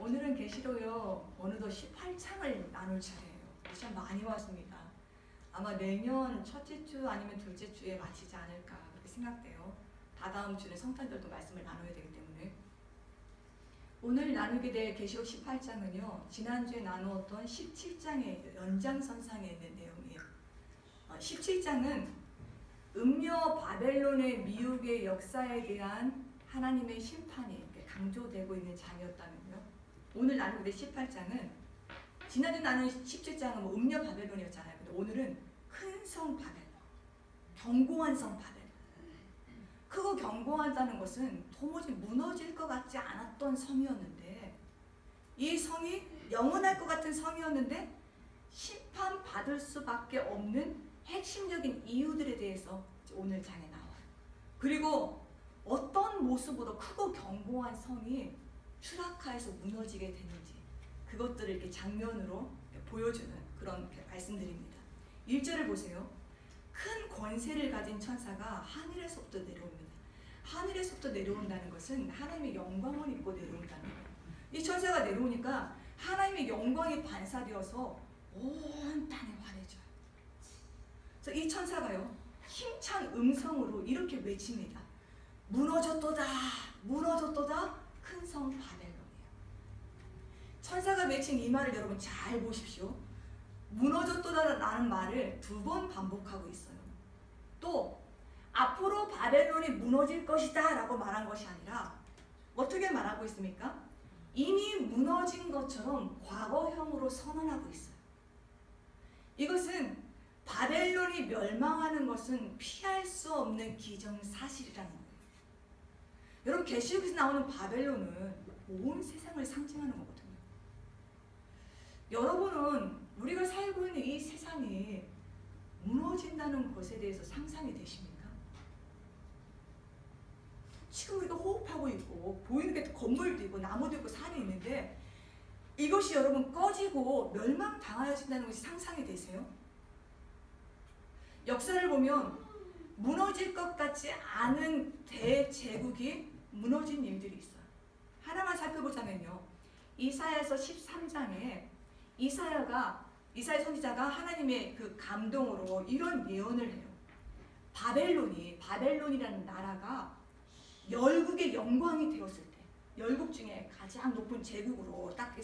오늘은 계시록요 어느덧 18장을 나눌 차례예요. 참 많이 왔습니다. 아마 내년 첫째 주 아니면 둘째 주에 마치지 않을까 그렇게 생각돼요. 다다음 주는 성탄절도 말씀을 나눠야 되기 때문에. 오늘 나누게 될 계시록 18장은요 지난주에 나누었던 17장의 연장선상에 있는 내용이에요. 17장은 음녀 바벨론의 미혹의 역사에 대한 하나님의 심판이 강조되고 있는 장이었다면요. 오늘 나누게 될 18장은 지난주 나눈 17장은 뭐 음녀 바벨론이었잖아요. 근데 오늘은 큰 성 바벨론, 견고한 성 바벨론. 크고 견고하다는 것은 도무지 무너질 것 같지 않았던 성이었는데, 이 성이 영원할 것 같은 성이었는데 심판받을 수밖에 없는 핵심적인 이유들에 대해서 오늘 장에 나와요. 그리고 어떤 모습으로 크고 견고한 성이 추락하여서 무너지게 되는지 그것들을 이렇게 장면으로 보여주는 그런 말씀들입니다. 1절을 보세요. 큰 권세를 가진 천사가 하늘에서부터 내려옵니다. 하늘에서부터 내려온다는 것은 하나님의 영광을 입고 내려온다는 거예요. 이 천사가 내려오니까 하나님의 영광이 반사되어서 온 땅에 환해져요. 그래서 이 천사가요 힘찬 음성으로 이렇게 외칩니다. 무너졌도다, 무너졌도다, 큰 성 바벨론이에요. 천사가 외친 이 말을 여러분 잘 보십시오. 무너졌도다라는 말을 2번 반복하고 있어요. 또 앞으로 바벨론이 무너질 것이다 라고 말한 것이 아니라 어떻게 말하고 있습니까? 이미 무너진 것처럼 과거형으로 선언하고 있어요. 이것은 바벨론이 멸망하는 것은 피할 수 없는 기정사실이라는 거예요. 여러분 계시록에서 나오는 바벨론은 온 세상을 상징하는 거거든요. 여러분은 우리가 살고 있는 이 세상이 무너진다는 것에 대해서 상상이 되십니까? 지금 우리가 호흡하고 있고 보이는 게 건물도 있고 나무도 있고 산이 있는데 이것이 여러분 꺼지고 멸망당하여진다는 것이 상상이 되세요? 역사를 보면 무너질 것 같지 않은 대제국이 무너진 일들이 있어요. 하나만 살펴보자면요. 이사야서 13장에 이사야 선지자가 하나님의 그 감동으로 이런 예언을 해요. 바벨론이라는 나라가 열국의 영광이 되었을 때, 열국 중에 가장 높은 제국으로 딱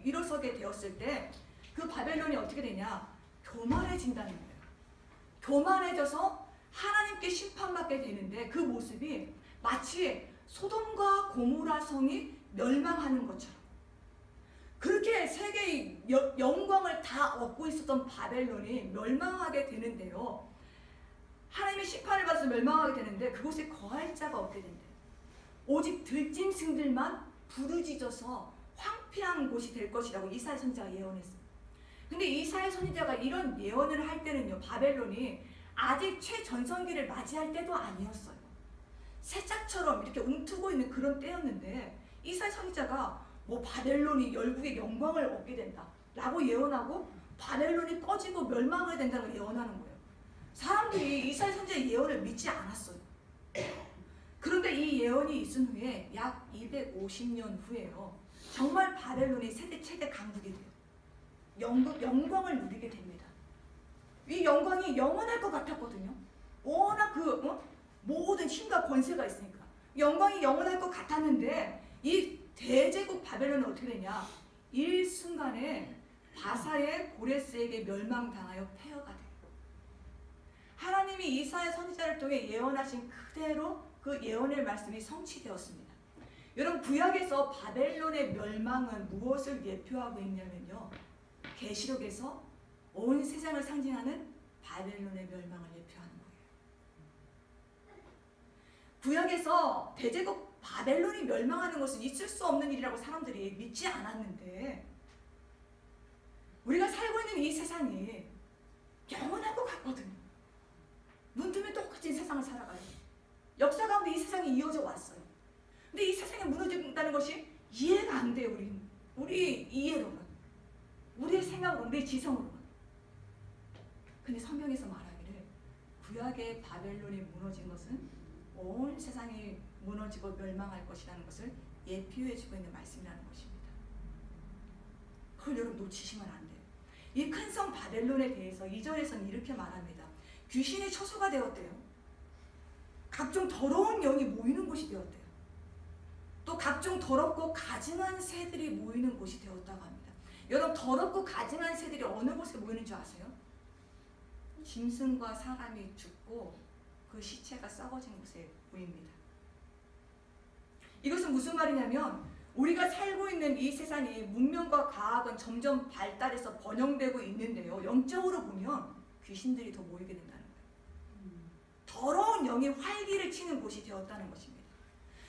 일어서게 되었을 때 그 바벨론이 어떻게 되냐? 교만해진다는 거예요. 교만해져서 하나님께 심판받게 되는데 그 모습이 마치 소돔과 고모라 성이 멸망하는 것처럼 그렇게 세계의 영광을 다 얻고 있었던 바벨론이 멸망하게 되는데요. 하나님의 심판을 받아서 멸망하게 되는데 그곳에 거할 자가 없게 된대요. 오직 들짐승들만 부르짖어서 황폐한 곳이 될 것이라고 이사야 선지자가 예언했어요. 근데 이사야 선지자가 이런 예언을 할 때는요. 바벨론이 아직 최전성기를 맞이할 때도 아니었어요. 새짝처럼 이렇게 움트고 있는 그런 때였는데 이사야 선지자가 뭐 바벨론이 열국의 영광을 얻게 된다 라고 예언하고 바벨론이 꺼지고 멸망하게 된다고 예언하는 거예요. 사람들이 이사야 선지자의 예언을 믿지 않았어요. 그런데 이 예언이 있은 후에 약 250년 후에요. 정말 바벨론이 세계 최대 강국이 돼요. 영광을 누리게 됩니다. 이 영광이 영원할 것 같았거든요. 워낙 모든 힘과 권세가 있으니까 영광이 영원할 것 같았는데 이 대제국 바벨론은 어떻게 되냐? 일순간에 바사의 고레스에게 멸망당하여 폐허가 돼요. 하나님이 이사야 선지자를 통해 예언하신 그대로 그 예언의 말씀이 성취되었습니다. 여러분 구약에서 바벨론의 멸망은 무엇을 예표하고 있냐면요. 계시록에서 온 세상을 상징하는 바벨론의 멸망을 예표하는 거예요. 구약에서 대제국 바벨론이 멸망하는 것은 있을 수 없는 일이라고 사람들이 믿지 않았는데 우리가 살고 있는 이 세상이 영원할 것 같거든요. 눈 뜨면 똑같이 세상을 살아가요. 역사 가운데 이 세상이 이어져 왔어요. 근데 이 세상이 무너진다는 것이 이해가 안 돼요. 우리 이해로는. 우리의 생각으로, 우리의 지성으로는. 근데 성경에서 말하기를 구약의 바벨론이 무너진 것은 온 세상이 무너지고 멸망할 것이라는 것을 예표해주고 있는 말씀이라는 것입니다. 그걸 여러분 놓치시면 안 돼요. 이 큰 성 바벨론에 대해서 2절에서는 이렇게 말합니다. 귀신의 처소가 되었대요. 각종 더러운 영이 모이는 곳이 되었대요. 또 각종 더럽고 가증한 새들이 모이는 곳이 되었다고 합니다. 여러분, 더럽고 가증한 새들이 어느 곳에 모이는 줄 아세요? 짐승과 사람이 죽고 그 시체가 썩어진 곳에 모입니다. 이것은 무슨 말이냐면 우리가 살고 있는 이 세상이 문명과 과학은 점점 발달해서 번영되고 있는데요. 영적으로 보면 귀신들이 더 모이게 된다는 거예요. 더러운 영이 활기를 치는 곳이 되었다는 것입니다.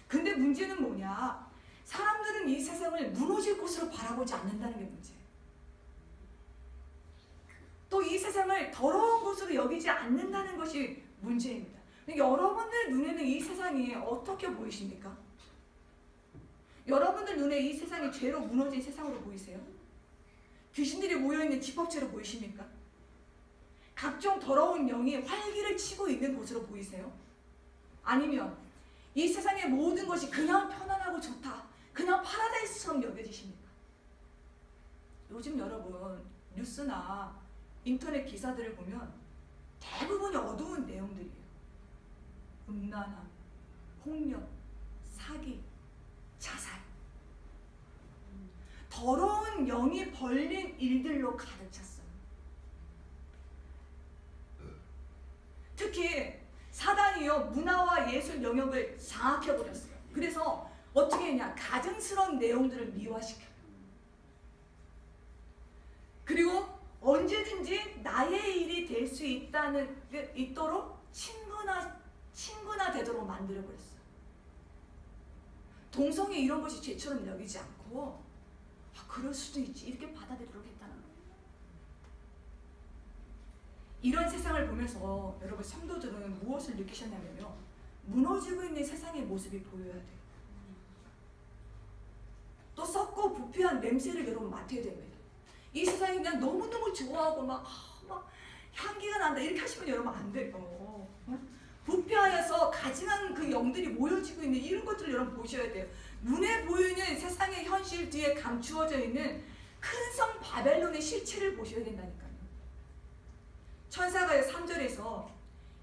근데 문제는 뭐냐? 사람들은 이 세상을 무너질 곳으로 바라보지 않는다는 게 문제예요. 또 이 세상을 더러운 곳으로 여기지 않는다는 것이 문제입니다. 여러분들 눈에는 이 세상이 어떻게 보이십니까? 여러분들 눈에 이 세상이 죄로 무너진 세상으로 보이세요? 귀신들이 모여있는 집합체로 보이십니까? 각종 더러운 영이 활기를 치고 있는 곳으로 보이세요? 아니면 이 세상의 모든 것이 그냥 편안하고 좋다, 그냥 파라다이스처럼 여겨지십니까? 요즘 여러분 뉴스나 인터넷 기사들을 보면 대부분이 어두운 내용들이에요. 음란함, 폭력, 사기, 자살. 더러운 영이 벌린 일들로 가득 찼어요. 특히 사단이요, 문화와 예술 영역을 장악해버렸어요. 그래서 어떻게 했냐? 가증스러운 내용들을 미화시켜요. 그리고 언제든지 나의 일이 될 수 있도록 친구나 되도록 만들어버렸어요. 동성애 이런 것이 죄처럼 여기지 않고 그럴 수도 있지 이렇게 받아들이도록 했다는 거예요. 이런 세상을 보면서 여러분 성도들은 무엇을 느끼셨냐면요, 무너지고 있는 세상의 모습이 보여야 돼요. 또 썩고 부패한 냄새를 여러분 맡아야 됩니다. 이 세상이 그냥 너무너무 좋아하고 막 향기가 난다 이렇게 하시면 여러분 안 돼요. 부패하여서 가증한 그 영들이 모여지고 있는 이런 것들을 여러분 보셔야 돼요. 눈에 보이는 세상의 현실 뒤에 감추어져 있는 큰 성 바벨론의 실체를 보셔야 된다니까요. 천사가 3절에서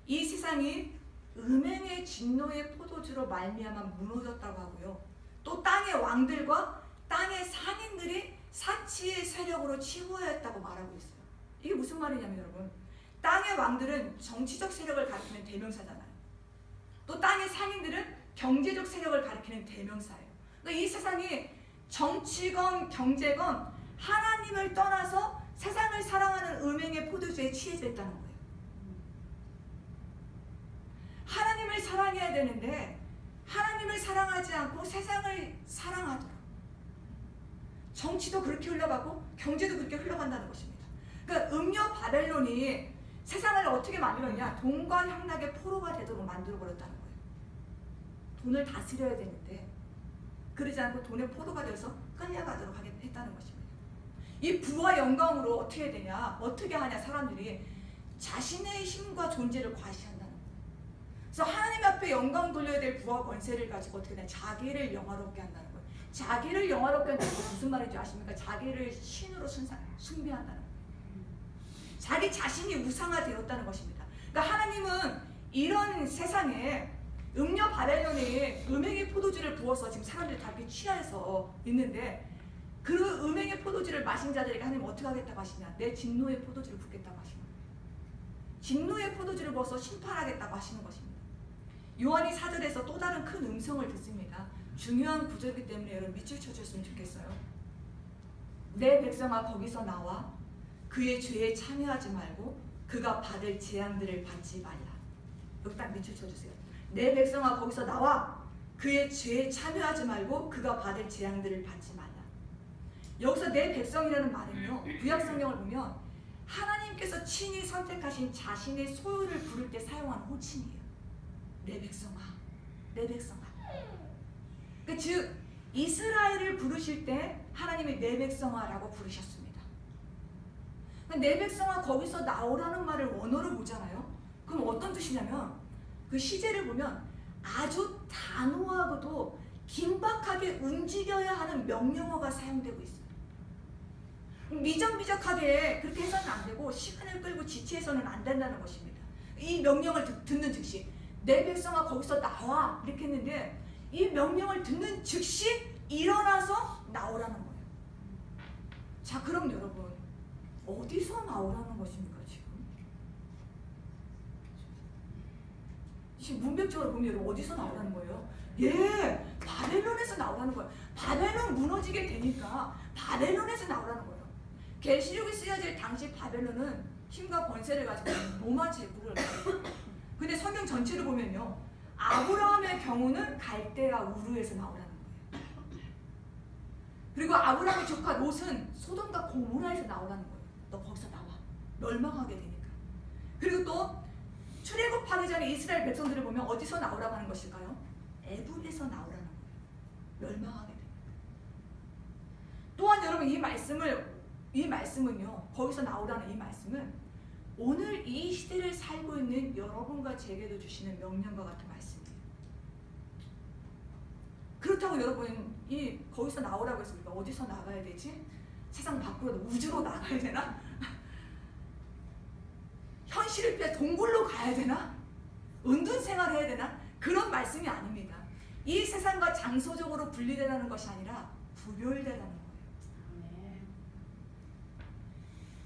이 세상이 음행의 진노의 포도주로 말미암아 무너졌다고 하고요. 또 땅의 왕들과 땅의 상인들이 사치의 세력으로 치부하였다고 말하고 있어요. 이게 무슨 말이냐면 여러분, 땅의 왕들은 정치적 세력을 가리키는 대명사잖아요. 또 땅의 상인들은 경제적 세력을 가리키는 대명사예요. 그러니까 이 세상이 정치건 경제건 하나님을 떠나서 세상을 사랑하는 음행의 포도주에 취해져 있다는 거예요. 하나님을 사랑해야 되는데 하나님을 사랑하지 않고 세상을 사랑하도록, 정치도 그렇게 흘러가고 경제도 그렇게 흘러간다는 것입니다. 그러니까 음료 바벨론이 세상을 어떻게 만들었냐? 돈과 향락의 포로가 되도록 만들어버렸다는 거예요. 돈을 다스려야 되는데 그러지 않고 돈의 포로가 되어서 끌려가도록 했다는 것입니다. 이 부와 영광으로 어떻게 해야 되냐? 어떻게 하냐? 사람들이 자신의 힘과 존재를 과시한다는 거예요. 그래서 하나님 앞에 영광 돌려야 될 부와 권세를 가지고 어떻게 되냐? 자기를 영화롭게 한다는 거예요. 자기를 영화롭게 한다는 건 무슨 말인지 아십니까? 자기를 신으로 숭배한다는 거예요. 자기 자신이 우상화되었다는 것입니다. 그러니까 하나님은 이런 세상에 음료 바벨론에 음행의 포도주를 부어서 지금 사람들이 다 이렇게 취해서 있는데 그 음행의 포도주를 마신 자들에게 하나님 어떻게 하겠다고 하시냐? 내 진노의 포도주를 붓겠다고 하시는 거예요. 진노의 포도주를 부어서 심판하겠다고 하시는 것입니다. 요한이 4절에서 또 다른 큰 음성을 듣습니다. 중요한 구절이기 때문에 여러분 밑줄 쳐주셨으면 좋겠어요. 내 백성아 거기서 나와 그의 죄에 참여하지 말고 그가 받을 재앙들을 받지 말라. 여기 딱 밑줄 쳐주세요. 내 백성아 거기서 나와 그의 죄에 참여하지 말고 그가 받을 재앙들을 받지 말라. 여기서 내 백성이라는 말은요, 구약 성경을 보면 하나님께서 친히 선택하신 자신의 소유를 부를 때 사용한 호칭이에요. 내 백성아, 내 백성아. 즉 이스라엘을 부르실 때 하나님이 내 백성아라고 부르셨습니다. 내 백성아 거기서 나오라는 말을 원어로 보잖아요. 그럼 어떤 뜻이냐면 그 시제를 보면 아주 단호하고도 긴박하게 움직여야 하는 명령어가 사용되고 있어요. 미적미적하게 그렇게 해서는 안 되고 시간을 끌고 지체해서는 안 된다는 것입니다. 이 명령을 듣는 즉시 내 백성아 거기서 나와 이렇게 했는데 이 명령을 듣는 즉시 일어나서 나오라는 거예요. 자, 그럼 여러분 어디서 나오라는 것입니까? 지금 문맥적으로 보면 여러분 어디서 나오라는 거예요? 예, 바벨론에서 나오라는 거예요. 바벨론 무너지게 되니까 바벨론에서 나오라는 거예요. 계시록이 쓰여질 당시 바벨론은 힘과 권세를 가지고 로마 제국을 가지고, 근데 성경 전체를 보면요, 아브라함의 경우는 갈대아 우르에서 나오라는 거예요. 그리고 아브라함의 조카 롯은 소돔과 고모라에서 나오라는 거예요. 너 거기서 나와. 멸망하게 되니까. 그리고 또 출애굽하기 전에 이스라엘 백성들을 보면 어디서 나오라고 하는 것일까요? 애굽에서 나오라는 거예요. 멸망하게 됩니다. 또한 여러분 이 말씀은요, 거기서 나오라는 이 말씀은 오늘 이 시대를 살고 있는 여러분과 제게도 주시는 명령과 같은 말씀이에요. 그렇다고 여러분 거기서 나오라고 해서 우리가 어디서 나가야 되지? 세상 밖으로 우주로 나가야 되나? 현실을 피해 동굴로 가야 되나? 은둔 생활해야 되나? 그런 말씀이 아닙니다. 이 세상과 장소적으로 분리되라는 것이 아니라 구별되라는 거예요.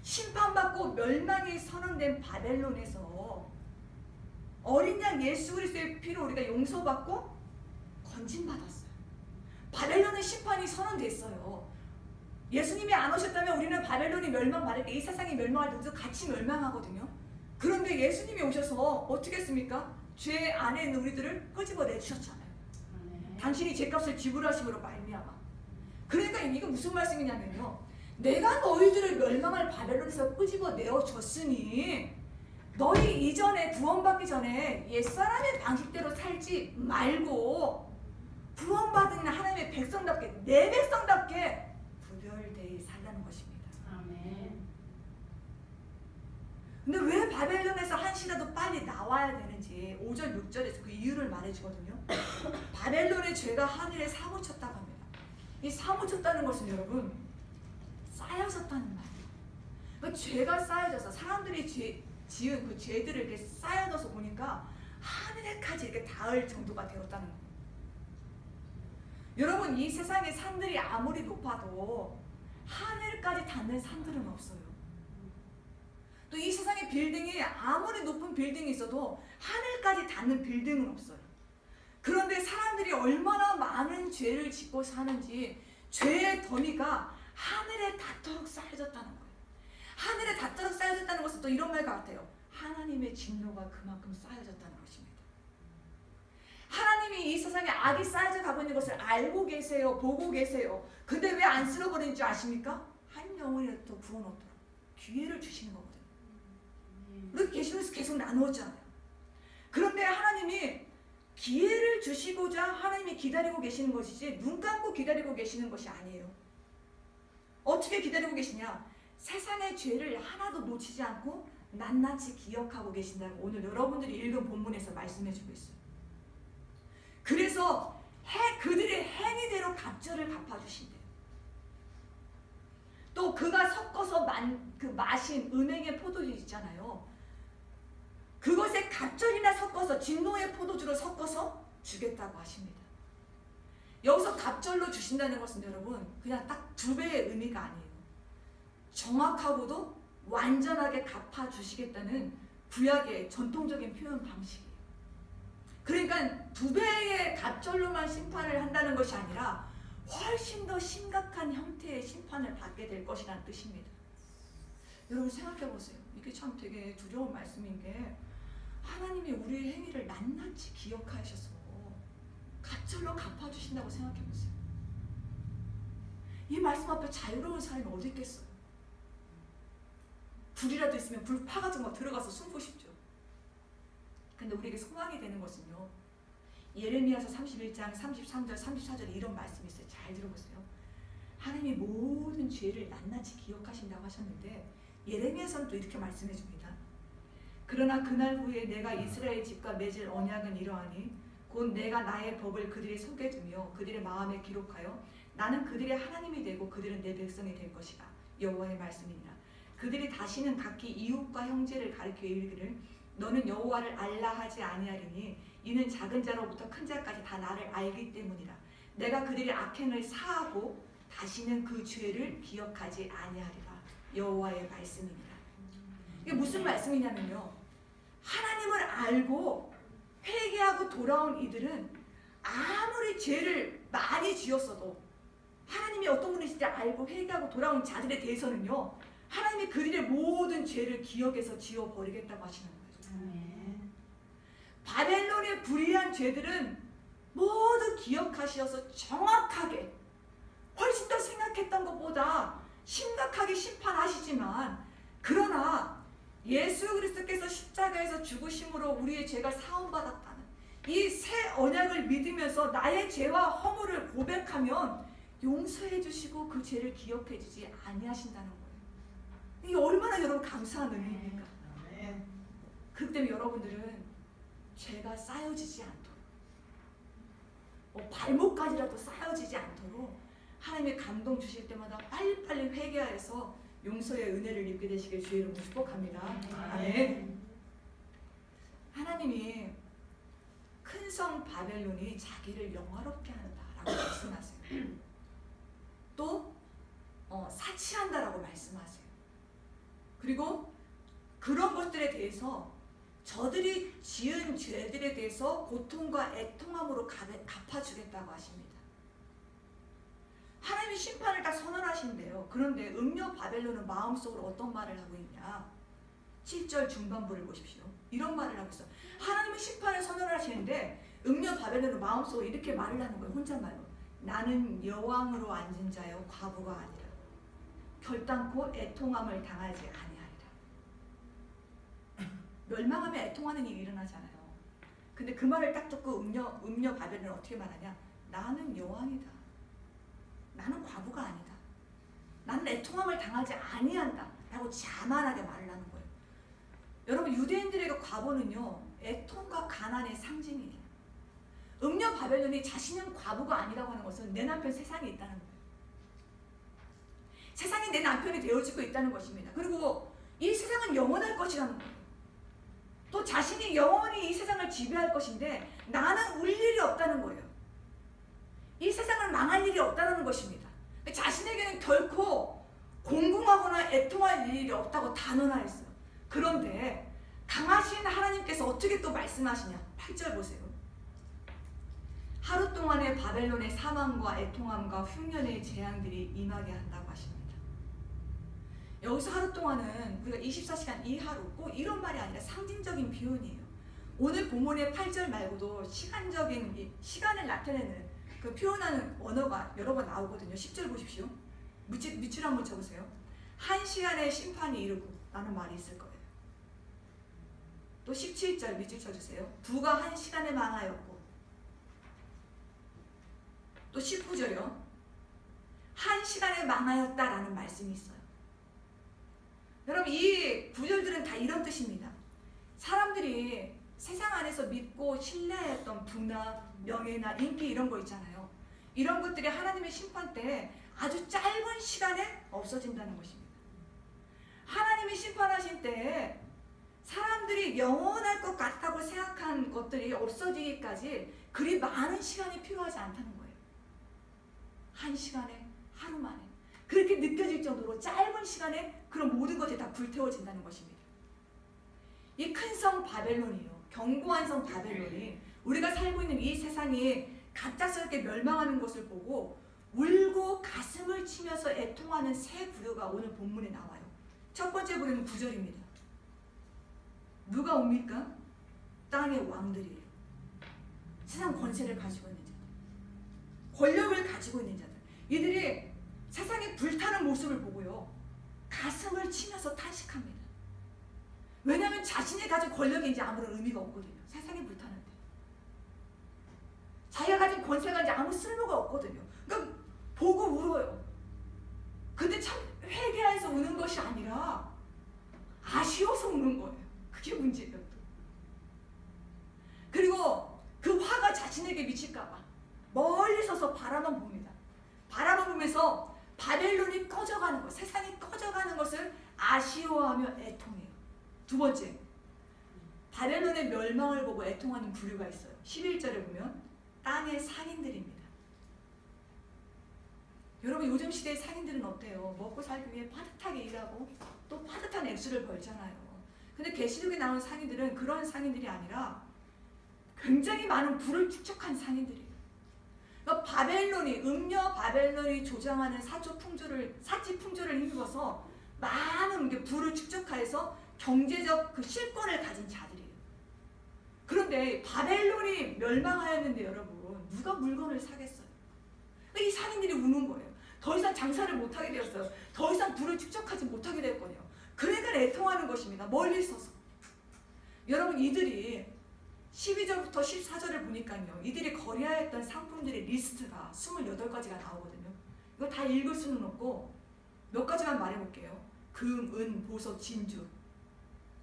심판받고 멸망이 선언된 바벨론에서 어린 양 예수 그리스도의 피로 우리가 용서받고 건진받았어요. 바벨론의 심판이 선언됐어요. 예수님이 안 오셨다면 우리는 바벨론이 멸망받을 때 이 세상이 멸망할 때도 같이 멸망하거든요. 그런데 예수님이 오셔서 어떻게 했습니까? 죄 안에 있는 우리들을 끄집어내 주셨잖아요. 당신이 죄값을 지불하심으로 말미암아. 그러니까 이게 무슨 말씀이냐면요, 내가 너희들을 멸망할 바벨론에서 끄집어내어 줬으니 너희 이전에 구원받기 전에 옛사람의 방식대로 살지 말고 구원받은 하나님의 백성답게, 내 백성답게 구별되어 살라는 것입니다. 아멘. 근데 왜 바벨론에서 한시라도 빨리 나와야 되는지 5절 6절에서 그 이유를 말해주거든요. 바벨론의 죄가 하늘에 사무쳤다고 합니다. 이 사무쳤다는 것은 여러분 쌓여졌다는 말이에요. 그 죄가 쌓여져서 사람들이 지은 그 죄들을 이렇게 쌓여져서 보니까 하늘에까지 이렇게 닿을 정도가 되었다는 거예요. 여러분 이 세상의 산들이 아무리 높아도 하늘까지 닿는 산들은 없어요. 또 이 세상의 빌딩이 아무리 높은 빌딩이 있어도 하늘까지 닿는 빌딩은 없어요. 그런데 사람들이 얼마나 많은 죄를 짓고 사는지 죄의 더미가 하늘에 닿도록 쌓여졌다는 거예요. 하늘에 닿도록 쌓여졌다는 것은 또 이런 말 같아요. 하나님의 진노가 그만큼 쌓여졌다는 것입니다. 하나님이 이 세상에 악이 쌓여져 가고 있는 것을 알고 계세요. 보고 계세요. 근데 왜 안 쓸어버리는 줄 아십니까? 한 영혼이라도 구원 얻도록 기회를 주시는 거거든요. 우리 계시록에서 계속 나누었잖아요. 그런데 하나님이 기회를 주시고자 하나님이 기다리고 계시는 것이지 눈 감고 기다리고 계시는 것이 아니에요. 어떻게 기다리고 계시냐? 세상의 죄를 하나도 놓치지 않고 낱낱이 기억하고 계신다고 오늘 여러분들이 읽은 본문에서 말씀해주고 있어요. 그래서 그들의 행위대로 갑절을 갚아주신대요. 또 그가 섞어서 마신 은행의 포도주 있잖아요. 그것에 갑절이나 섞어서 진노의 포도주로 섞어서 주겠다고 하십니다. 여기서 갑절로 주신다는 것은 여러분 그냥 딱 2배의 의미가 아니에요. 정확하고도 완전하게 갚아주시겠다는 구약의 전통적인 표현 방식이에요. 그러니까 2배의 갑절로만 심판을 한다는 것이 아니라 훨씬 더 심각한 형태의 심판을 받게 될 것이라는 뜻입니다. 여러분 생각해 보세요. 이게 참 되게 두려운 말씀인 게 하나님이 우리의 행위를 낱낱이 기억하셔서 갑절로 갚아주신다고 생각해 보세요. 이 말씀 앞에 자유로운 사람이 어디 있겠어요? 불이라도 있으면 불 파가지고 막 들어가서 숨고 싶죠. 근데 우리에게 소망이 되는 것은요, 예레미야서 31장 33절 34절에 이런 말씀이 있어요. 잘 들어보세요. 하나님이 모든 죄를 낱낱이 기억하신다고 하셨는데 예레미야서는 또 이렇게 말씀해 줍니다. 그러나 그날 후에 내가 이스라엘 집과 맺을 언약은 이러하니 곧 내가 나의 법을 그들의 속에 두며 그들의 마음에 기록하여 나는 그들의 하나님이 되고 그들은 내 백성이 될 것이다. 여호와의 말씀이니라. 그들이 다시는 각기 이웃과 형제를 가리켜 이르기를 너는 여호와를 알라 하지 아니하리니 이는 작은 자로부터 큰 자까지 다 나를 알기 때문이라. 내가 그들의 악행을 사하고 다시는 그 죄를 기억하지 아니하리라. 여호와의 말씀입니다. 이게 무슨 말씀이냐면요, 하나님을 알고 회개하고 돌아온 이들은 아무리 죄를 많이 지었어도 하나님이 어떤 분이신지 알고 회개하고 돌아온 자들에 대해서는요, 하나님이 그들의 모든 죄를 기억해서 지워버리겠다고 하시는 거예요. 바벨론의 불의한 죄들은 모두 기억하셔서 정확하게, 훨씬 더 생각했던 것보다 심각하게 심판하시지만, 그러나 예수 그리스도께서 십자가에서 죽으심으로 우리의 죄가 사함받았다는 이 새 언약을 믿으면서 나의 죄와 허물을 고백하면 용서해 주시고 그 죄를 기억해 주지 아니하신다는 거예요. 이게 얼마나 여러분 감사한 의미입니까? 그렇기 때문에 여러분들은 죄가 쌓여지지 않도록, 발목까지라도 쌓여지지 않도록 하나님의 감동 주실 때마다 빨리빨리 회개하여서 용서의 은혜를 입게 되시길 주의 이름으로 축복합니다. 아멘. 하나님이 큰 성 바벨론이 자기를 영화롭게 한다라고 말씀하세요. 또 사치한다라고 말씀하세요. 그리고 그런 것들에 대해서 저들이 지은 죄들에 대해서 고통과 애통함으로 갚아주겠다고 하십니다. 하나님이 심판을 딱 선언하신대요. 그런데 음녀 바벨론은 마음속으로 어떤 말을 하고 있냐? 7절 중반부를 보십시오. 이런 말을 하고 있어요. 하나님은 심판을 선언하시는데 음녀 바벨론은 마음속으로 이렇게 말을 하는 거예요. 혼잣말로. 나는 여왕으로 앉은 자여 과부가 아니라 결단코 애통함을 당하지 아니하리라. 멸망하면 애통하는 일이 일어나잖아요. 근데 그 말을 딱 듣고 음녀 바벨론은 어떻게 말하냐? 나는 여왕이다. 나는 과부가 아니다. 나는 애통함을 당하지 아니한다 라고 자만하게 말을 하는 거예요. 여러분, 유대인들에게 과부는요, 애통과 가난의 상징이에요. 음녀 바벨론이 자신은 과부가 아니라고 하는 것은 내 남편 세상에 있다는 거예요. 세상이 내 남편이 되어지고 있다는 것입니다. 그리고 이 세상은 영원할 것이라는 거예요. 또 자신이 영원히 이 세상을 지배할 것인데 나는 울 일이 없다는 거예요. 이 세상을 망할 일이 없다는 것입니다. 자신에게는 결코 공공하거나 애통할 일이 없다고 단언하였어요. 그런데 강하신 하나님께서 어떻게 또 말씀하시냐? 8절 보세요. 하루 동안의 바벨론의 사망과 애통함과 흉년의 재앙들이 임하게 한다고 하십니다. 여기서 하루 동안은 우리가 24시간 이 하루, 꼭 이런 말이 아니라 상징적인 표현이에요. 오늘 본문의 8절 말고도 시간적인 시간을 나타내는 그 표현하는 언어가 여러 번 나오거든요. 10절 보십시오. 밑줄 한번 쳐보세요. 한 시간의 심판이 이르고 라는 말이 있을 거예요. 또 17절 밑줄 쳐주세요. 두가 한 시간에 망하였고, 또 19절이요. 한 시간에 망하였다라는 말씀이 있어요. 여러분, 이 구절들은 다 이런 뜻입니다. 사람들이 세상 안에서 믿고 신뢰했던 부나 명예나 인기 이런 거 있잖아요. 이런 것들이 하나님의 심판 때 아주 짧은 시간에 없어진다는 것입니다. 하나님이 심판하실 때 사람들이 영원할 것 같다고 생각한 것들이 없어지기까지 그리 많은 시간이 필요하지 않다는 거예요. 한 시간에, 하루 만에 그렇게 느껴질 정도로 짧은 시간에 그런 모든 것이 다 불태워진다는 것입니다. 이 큰 성 바벨론이요, 견고한 성 바벨론이 우리가 살고 있는 이 세상이 갑작스럽게 멸망하는 것을 보고 울고 가슴을 치면서 애통하는 세 부류가 오늘 본문에 나와요. 첫 번째 부류는 9절입니다. 누가 옵니까? 땅의 왕들이에요. 세상 권세를 가지고 있는 자들, 권력을 가지고 있는 자들, 이들이 세상이 불타는 모습을 보고요, 가슴을 치면서 탄식합니다. 왜냐하면 자신이 가진 권력이 이제 아무런 의미가 없거든요. 세상이 불타는데 자기가 가진 권세가 이제 아무 쓸모가 없거든요. 그러니까 보고 울어요. 근데 참 회개해서 우는 것이 아니라 아쉬워서 우는 거예요. 그게 문제예요. 그리고 그 화가 자신에게 미칠까봐 멀리 서서 바라만 봅니다. 바라만 보면서 바벨론이 꺼져가는 거, 세상이 두 번째, 바벨론의 멸망을 보고 애통하는 부류가 있어요. 11절에 보면 땅의 상인들입니다. 여러분, 요즘 시대의 상인들은 어때요? 먹고 살기 위해 빠듯하게 일하고 또 빠듯한 액수를 벌잖아요. 근데 계시록에 나온 상인들은 그런 상인들이 아니라 굉장히 많은 부를 축적한 상인들이에요. 그러니까 바벨론이, 음녀 바벨론이 조장하는 사치 풍조를 힘입어서 많은 부를 축적하여서 경제적 그 실권을 가진 자들이에요. 그런데 바벨론이 멸망하였는데 여러분, 누가 물건을 사겠어요? 이 상인들이 우는 거예요. 더 이상 장사를 못하게 되었어요. 더 이상 부를 축적하지 못하게 되었거든요. 그러니까 애통하는 것입니다. 멀리 서서. 여러분, 이들이 12절부터 14절을 보니까요, 이들이 거래하였던 상품들의 리스트가 28가지가 나오거든요. 이거 다 읽을 수는 없고 몇 가지만 말해볼게요. 금, 은, 보석, 진주,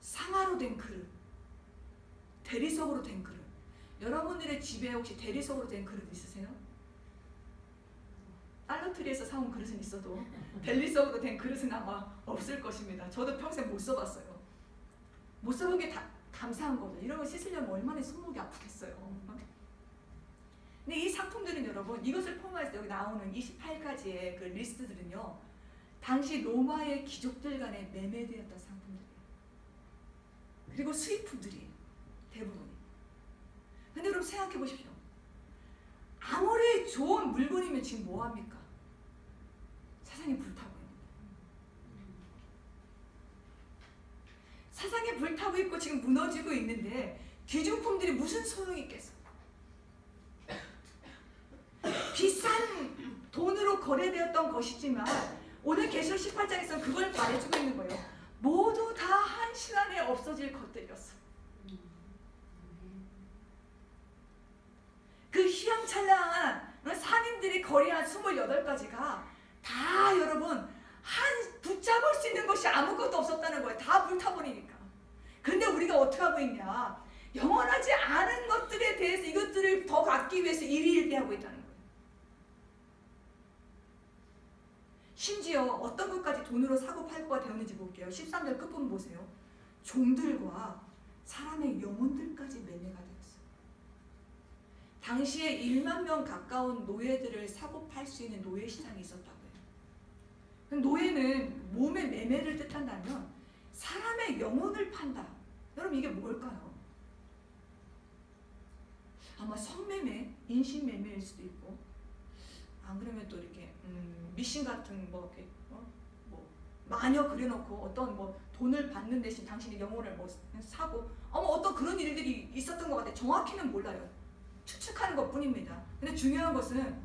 상아로 된 그릇, 대리석으로 된 그릇. 여러분들의 집에 혹시 대리석으로 된 그릇 있으세요? 달러트리에서 사온 그릇은 있어도 대리석으로 된 그릇은 아마 없을 것입니다. 저도 평생 못 써봤어요. 못 써본 게 다 감사한 거죠. 이런 거 씻으려면 얼마나 손목이 아프겠어요. 근데 이 상품들은 여러분, 이것을 포함해서 여기 나오는 28가지의 그 리스트들은요, 당시 로마의 귀족들 간에 매매되었던 상품들이에요. 그리고 수입품들이에요. 대부분이. 근데 여러분 생각해 보십시오. 아무리 좋은 물건이면 지금 뭐합니까? 세상에 불타고 있는 거예요. 세상에 불타고 있고 지금 무너지고 있는데 귀중품들이 무슨 소용이 있겠어요? 비싼 돈으로 거래되었던 것이지만 오늘 계시록 18장에서 그걸 말해주고 있는 거예요. 모두 다 한 시간에 없어질 것들이었어요. 그 휘황찬란한 상인들이 거래한 28가지가 다 여러분 붙잡을 수 있는 것이 아무것도 없었다는 거예요. 다 불타버리니까. 근데 우리가 어떻게 하고 있냐? 영원하지 않은 것들에 대해서 이것들을 더 갖기 위해서 일희일비하고 있다는 거예요. 심지어 어떤 것까지 돈으로 사고 팔고가 되었는지 볼게요. 13절 끝부분 보세요. 종들과 사람의 영혼들까지 매매가 되었어요. 당시에 1만 명 가까운 노예들을 사고 팔 수 있는 노예 시장이 있었다고 해요. 노예는 몸의 매매를 뜻한다면 사람의 영혼을 판다. 여러분, 이게 뭘까요? 아마 성매매, 인신매매일 수도 있고, 안 그러면 또 이렇게 미신 같은 뭐 마녀 그려놓고 어떤 돈을 받는 대신 당신의 영혼을 사고 어떤 그런 일들이 있었던 것 같아요. 정확히는 몰라요. 추측하는 것 뿐입니다. 근데 중요한 것은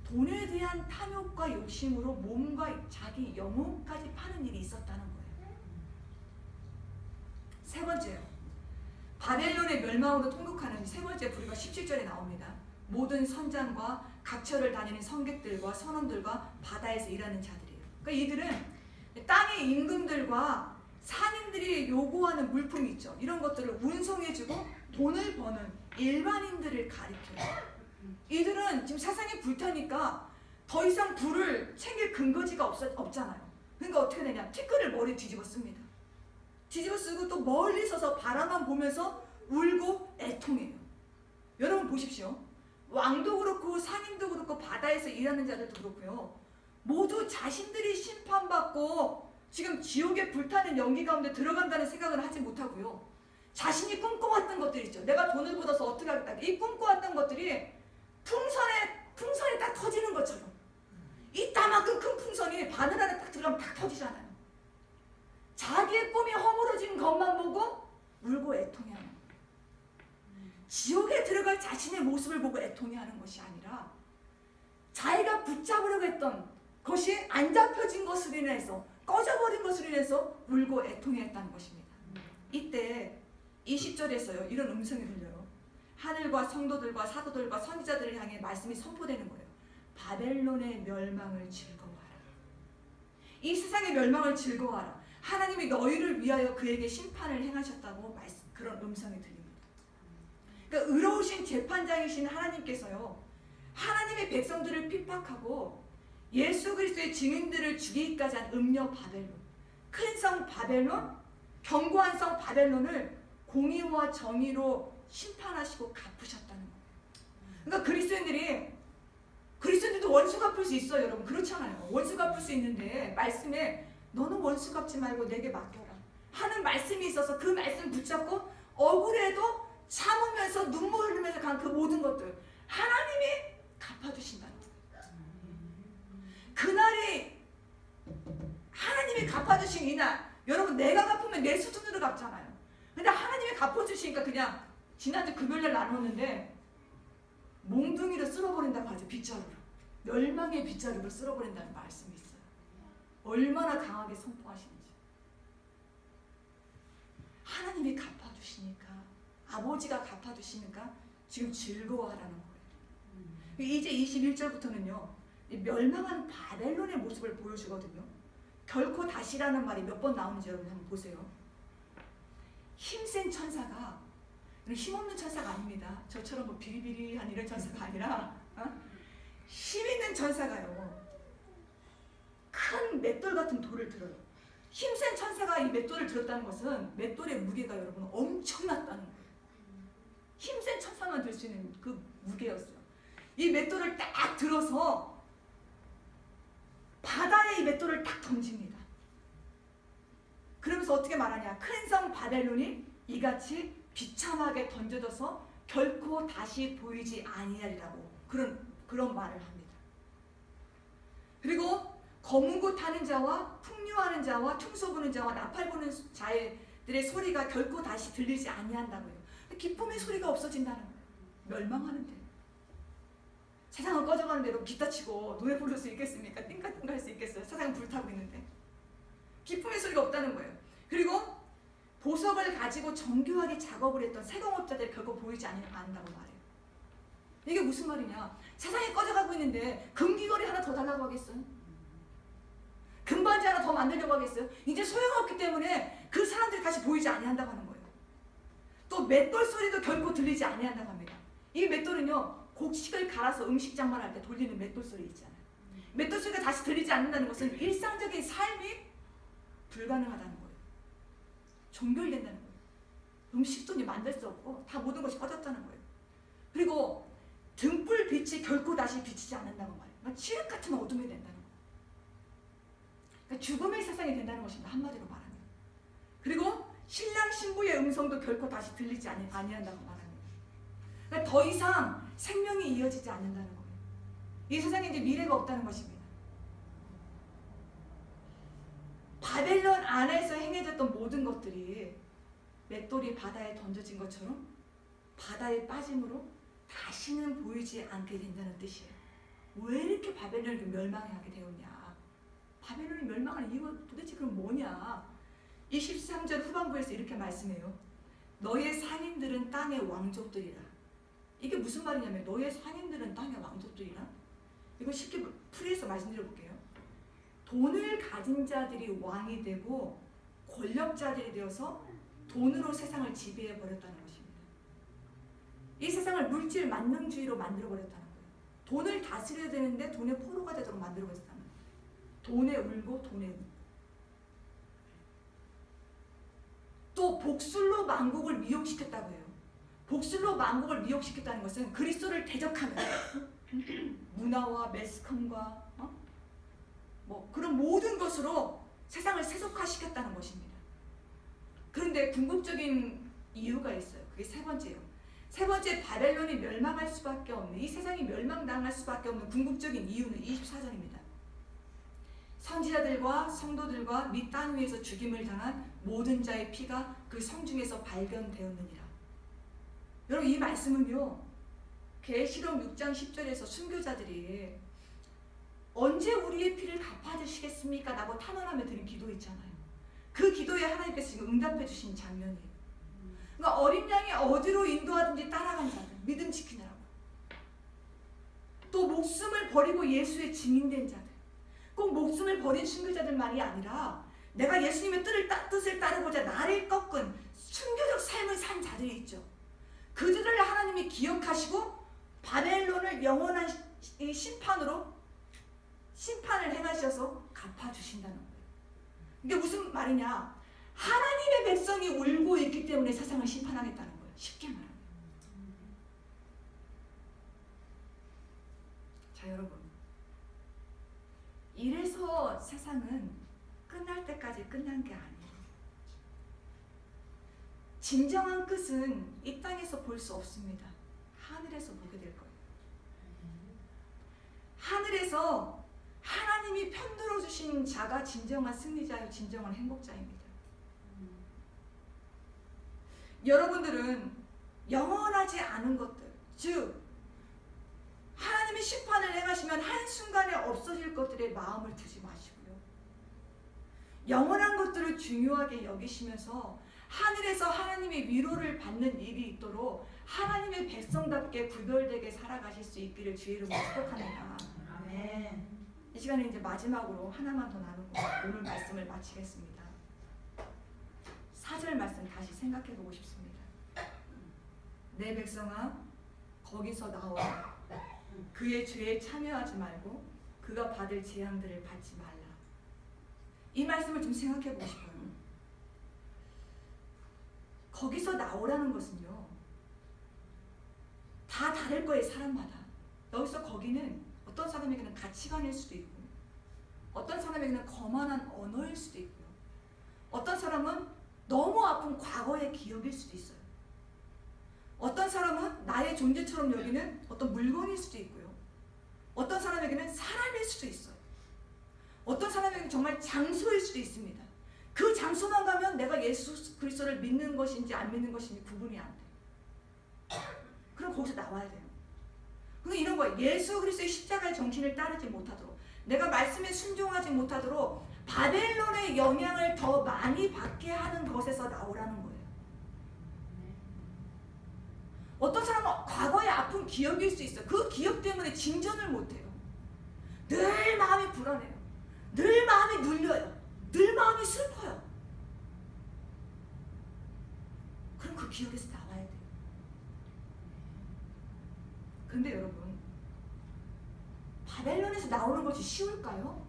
돈에 대한 탐욕과 욕심으로 몸과 자기 영혼까지 파는 일이 있었다는 거예요. 세 번째요. 바벨론의 멸망으로 통곡하는 세 번째 부류가 17절에 나옵니다. 모든 선장과 각처를 다니는 성객들과 선원들과 바다에서 일하는 자들이에요. 그러니까 이들은 땅의 임금들과 상인들이 요구하는 물품이 있죠. 이런 것들을 운송해주고 돈을 버는 일반인들을 가리켜요. 이들은 지금 세상이 불타니까 더 이상 불을 챙길 근거지가 없잖아요. 그러니까 어떻게 되냐? 티끌을 머리에 뒤집어 씁니다. 뒤집어 쓰고 또 멀리 서서 바라만 보면서 울고 애통해요. 여러분 보십시오. 왕도 그렇고 상인도 그렇고 바다에서 일하는 자들도 그렇고요. 모두 자신들이 심판받고 지금 지옥에 불타는 연기 가운데 들어간다는 생각을 하지 못하고요. 자신이 꿈꿔왔던 것들 있죠. 내가 돈을 벌어서 어떻게 하겠다. 이 꿈꿔왔던 것들이 풍선에 딱 터지는 것처럼 이따만큼 큰 풍선이 바늘 안에 딱 들어가면 딱 터지잖아요. 자기의 꿈이 허물어진 것만 보고 울고 애통해하는 거예요. 지옥에 들어갈 자신의 모습을 보고 애통해하는 것이 아니라 자기가 붙잡으려고 했던 것이 안 잡혀진 것으로 인해서 꺼져버린 것으로 인해서 울고 애통해했다는 것입니다. 이때 20절에서요 이런 음성이 들려요. 하늘과 성도들과 사도들과 선지자들을 향해 말씀이 선포되는 거예요. 바벨론의 멸망을 즐거워하라. 이 세상의 멸망을 즐거워하라. 하나님이 너희를 위하여 그에게 심판을 행하셨다고 그런 음성이 들립니다. 그러니까 의로우신 재판장이신 하나님께서요 하나님의 백성들을 핍박하고 예수 그리스도의 증인들을 죽이기까지 한 음녀 바벨론, 큰 성 바벨론, 견고한 성 바벨론을 공의와 정의로 심판하시고 갚으셨다는 거예요. 그러니까 그리스도인들도 원수 갚을 수 있어요, 여러분. 그렇잖아요. 원수 갚을 수 있는데 말씀에 너는 원수 갚지 말고 내게 맡겨라 하는 말씀이 있어서 그 말씀 붙잡고 억울해도 참으면서 눈물 흘리면서 간 그 모든 것들 하나님이 갚아주신다는 거예요. 그날이 하나님이 갚아주신 이날, 여러분 내가 갚으면 내 수준으로 갚잖아요. 근데 하나님이 갚아주시니까 그냥 지난주 금요일날 나눴는데 몽둥이로 쓸어버린다고 하죠. 빗자루로. 멸망의 빗자루로 쓸어버린다는 말씀이 있어요. 얼마나 강하게 선포하시는지. 하나님이 갚아주시니까, 아버지가 갚아주시니까 지금 즐거워하라는 거예요. 이제 21절부터는요 멸망한 바벨론의 모습을 보여주거든요. 결코 다시라는 말이 몇 번 나오는지 여러분 한번 보세요. 힘센 천사가, 힘없는 천사가 아닙니다. 저처럼 뭐 비리비리한 이런 천사가 아니라 힘있는 천사가요 큰 맷돌 같은 돌을 들어요. 힘센 천사가 이 맷돌을 들었다는 것은 맷돌의 무게가 여러분 엄청났다는 거예요. 힘센 천사만 들 수 있는 그 무게였어요. 이 맷돌을 딱 들어서 바다에 이 맷돌을 딱 던집니다. 그러면서 어떻게 말하냐? 큰 성 바벨론이 이같이 비참하게 던져져서 결코 다시 보이지 아니하리라고 그런 말을 합니다. 그리고 검은 고 타는 자와 풍류하는 자와 흉소 부는 자와 나팔 부는 자들의 소리가 결코 다시 들리지 아니한다고요. 기쁨의 소리가 없어진다는 거예요. 멸망하는데. 세상은 꺼져가는 대로 기타 치고 노래 부를 수 있겠습니까? 띵까띵까 할 수 있겠어요? 세상은 불타고 있는데. 기쁨의 소리가 없다는 거예요. 그리고 보석을 가지고 정교하게 작업을 했던 세공업자들이 결코 보이지 않는다고 말해요. 이게 무슨 말이냐? 세상이 꺼져가고 있는데 금귀걸이 하나 더 달라고 하겠어요? 금반지 하나 더 만들려고 하겠어요? 이제 소용없기 때문에 그 사람들이 다시 보이지 아니한다고 하는 거예요. 또 맷돌 소리도 결코 들리지 아니한다고 합니다. 이 맷돌은요 곡식을 갈아서 음식 장만할 때 돌리는 맷돌 소리 있잖아요. 맷돌 소리가 다시 들리지 않는다는 것은 일상적인 삶이 불가능하다는 거예요. 종결된다는 거예요. 음식도 만들 수 없고 다 모든 것이 꺼졌다는 거예요. 그리고 등불 빛이 결코 다시 비치지 않는다는 말이에요. 그러니까 칠흑 같은 어둠이 된다는 거예요. 그러니까 죽음의 세상이 된다는 것입니다. 한마디로 말하면. 그리고 신랑 신부의 음성도 결코 다시 들리지 아니한다고 말합니다. 그러니까 더 이상 생명이 이어지지 않는다는 거예요. 이 세상에 이제 미래가 없다는 것입니다. 바벨론 안에서 행해졌던 모든 것들이 맷돌이 바다에 던져진 것처럼 바다에 빠짐으로 다시는 보이지 않게 된다는 뜻이에요. 왜 이렇게 바벨론이 멸망하게 되었냐? 바벨론이 멸망하는 이유가 도대체 그럼 뭐냐? 23절 후반부에서 이렇게 말씀해요. 너의 상인들은 땅의 왕족들이라. 이게 무슨 말이냐면 너의 상인들은 땅의 왕족들이라. 이거 쉽게 풀이해서 말씀드려볼게요. 돈을 가진 자들이 왕이 되고 권력자들이 되어서 돈으로 세상을 지배해버렸다는 것입니다. 이 세상을 물질 만능주의로 만들어버렸다는 거예요. 돈을 다스려야 되는데 돈의 포로가 되도록 만들어버렸다는 거예요. 돈에 울고 돈에 울고. 또 복술로 만국을 미혹시켰다고 해요. 복술로 만국을 미혹시켰다는 것은 그리스도를 대적하는 문화와 매스컴과 뭐 그런 모든 것으로 세상을 세속화시켰다는 것입니다. 그런데 궁극적인 이유가 있어요. 그게 세 번째예요. 세 번째, 바벨론이 멸망할 수밖에 없는, 이 세상이 멸망당할 수밖에 없는 궁극적인 이유는 24절입니다. 선지자들과 성도들과 및 땅 위에서 죽임을 당한 모든 자의 피가 그 성중에서 발견되었느니라. 여러분, 이 말씀은요, 계시록 6장 10절에서 순교자들이 언제 우리의 피를 갚아주시겠습니까? 라고 탄원하며 드린 기도 있잖아요. 그 기도에 하나님께서 지금 응답해 주신 장면이에요. 그러니까 어린 양이 어디로 인도하든지 따라간 자들, 믿음 지키느라고. 또 목숨을 버리고 예수의 증인된 자들, 꼭 목숨을 버린 순교자들만이 아니라 내가 예수님의 뜻을 따르고자 나를 꺾은 순교적 삶을 산 자들이 있죠. 그들을 하나님이 기억하시고 바벨론을 영원한 심판을 행하셔서 갚아주신다는 거예요. 이게 무슨 말이냐? 하나님의 백성이 울고 있기 때문에 세상을 심판하겠다는 거예요. 쉽게 말하면. 자, 여러분, 이래서 세상은 끝날 때까지 끝난 게 아니에요. 진정한 끝은 이 땅에서 볼 수 없습니다. 하늘에서 보게 될 거예요. 하늘에서 하나님이 편들어 주신 자가 진정한 승리자요, 진정한 행복자입니다. 여러분들은 영원하지 않은 것들, 즉 하나님의 심판을 행하시면 한순간에 없어질 것들에 마음을 두지 마시고요. 영원한 것들을 중요하게 여기시면서 하늘에서 하나님의 위로를 받는 일이 있도록 하나님의 백성답게 구별되게 살아가실 수 있기를 주의 이름으로 축복합니다. 아멘. 이 시간에 이제 마지막으로 하나만 더 나누고 오늘 말씀을 마치겠습니다. 4절 말씀 다시 생각해 보고 싶습니다. 내 백성아, 거기서 나오라. 그의 죄에 참여하지 말고 그가 받을 재앙들을 받지 말라. 이 말씀을 좀 생각해 보고 싶어요. 거기서 나오라는 것은요, 다 다를 거예요. 사람마다. 여기서 거기는 어떤 사람에게는 가치관일 수도 있고, 어떤 사람에게는 거만한 언어일 수도 있고요, 어떤 사람은 너무 아픈 과거의 기억일 수도 있어요. 어떤 사람은 나의 존재처럼 여기는 어떤 물건일 수도 있고요, 어떤 사람에게는 사람일 수도 있어요. 어떤 사람에게는 정말 장소일 수도 있습니다. 그 장소만 가면 내가 예수 그리스도를 믿는 것인지 안 믿는 것인지 구분이 안 돼요. 그럼 거기서 나와야 돼요. 그럼 이런 거예요. 예수 그리스도의 십자가의 정신을 따르지 못하도록, 내가 말씀에 순종하지 못하도록 바벨론의 영향을 더 많이 받게 하는 것에서 나오라는 거예요. 어떤 사람은 과거의 아픈 기억일 수 있어요. 그 기억 때문에 진전을 못해요. 늘 마음이 불안해요. 늘 마음이 눌려요. 늘 마음이 슬퍼요. 그럼 그 기억에서 나와야 돼요. 근데 여러분, 바벨론에서 나오는 것이 쉬울까요?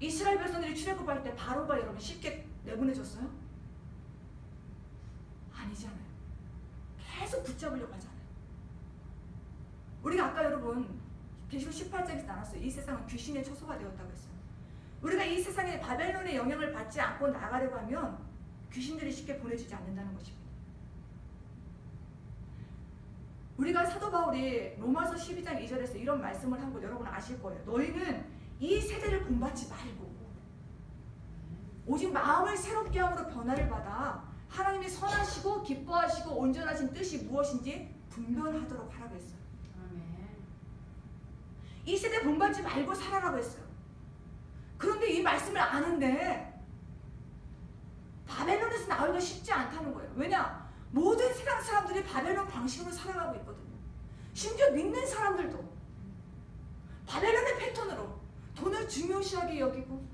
이스라엘 백성들이 출애굽할 때 바로가 여러분 쉽게 내보내줬어요? 아니잖아요. 계속 붙잡으려고 하잖아요. 우리가 아까 여러분 계시록 18장에서 나눴어요. 이 세상은 귀신의 처소가 되었다고 했어요. 우리가 이 세상에 바벨론의 영향을 받지 않고 나가려고 하면 귀신들이 쉽게 보내주지 않는다는 것입니다. 우리가 사도 바울이 로마서 12장 2절에서 이런 말씀을 한 거 여러분 아실 거예요. 너희는 이 세대를 본받지 말고 오직 마음을 새롭게 함으로 변화를 받아 하나님의 선하시고 기뻐하시고 온전하신 뜻이 무엇인지 분별하도록 하라고 했어요. 이 세대 본받지 말고 살아라고 했어요. 그런데 이 말씀을 아는데 바벨론에서 나오기가 쉽지 않다는 거예요. 왜냐? 모든 세상 사람들이 바벨론 방식으로 살아가고 있거든요. 심지어 믿는 사람들도 바벨론의 패턴으로 돈을 중요시하게 여기고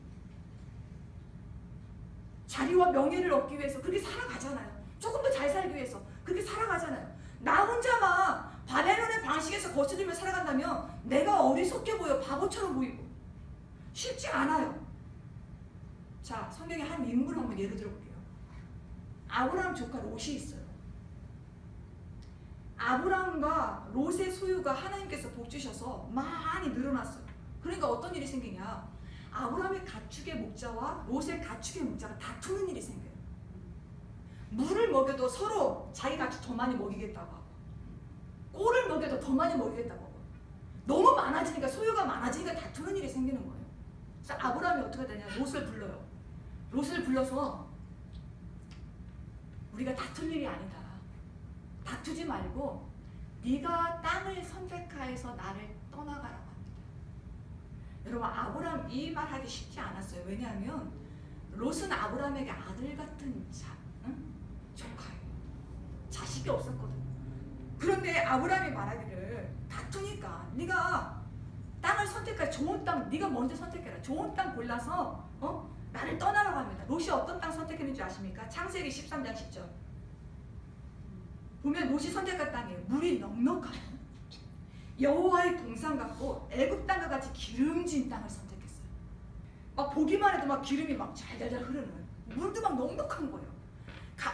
자리와 명예를 얻기 위해서 그렇게 살아가잖아요. 조금 더 잘 살기 위해서 그렇게 살아가잖아요. 나 혼자만 바벨론의 방식에서 거스르며 살아간다면 내가 어리석게 보여, 바보처럼 보이고 쉽지 않아요. 자, 성경에 한 인물을 한번 예를 들어볼게요. 아브라함 조카 롯이 있어요. 아브라함과 롯의 소유가 하나님께서 복 주셔서 많이 늘어났어요. 그러니까 어떤 일이 생기냐? 아브라함의 가축의 목자와 롯의 가축의 목자가 다투는 일이 생겨요. 물을 먹여도 서로 자기 가축 더 많이 먹이겠다고 하고, 꼴을 먹여도 더 많이 먹이겠다고 하고, 너무 많아지니까, 소유가 많아지니까 다투는 일이 생기는 거예요. 그래서 아브라함이 어떻게 되냐? 롯을 불러요. 롯을 불러서 우리가 다툴 일이 아니다. 다투지 말고 네가 땅을 선택하여서 나를 떠나가라고 합니다. 여러분, 아브라함 이 말 하기 쉽지 않았어요. 왜냐하면 롯은 아브라함에게 아들 같은 조카예요. 자식이 없었거든요. 그런데 아브라함이 말하기를, 다투니까 네가 땅을 선택해. 좋은 땅 네가 먼저 선택해라. 좋은 땅 골라서 나를 떠나라고 합니다. 롯이 어떤 땅 선택했는지 아십니까? 창세기 13장 10절 보면 롯이 선택한 땅이에요. 물이 넉넉한 여호와의 동산 같고 애굽 땅과 같이 기름진 땅을 선택했어요. 막 보기만 해도 막 기름이 막 잘잘잘 흐르는, 물도 막 넉넉한 거예요.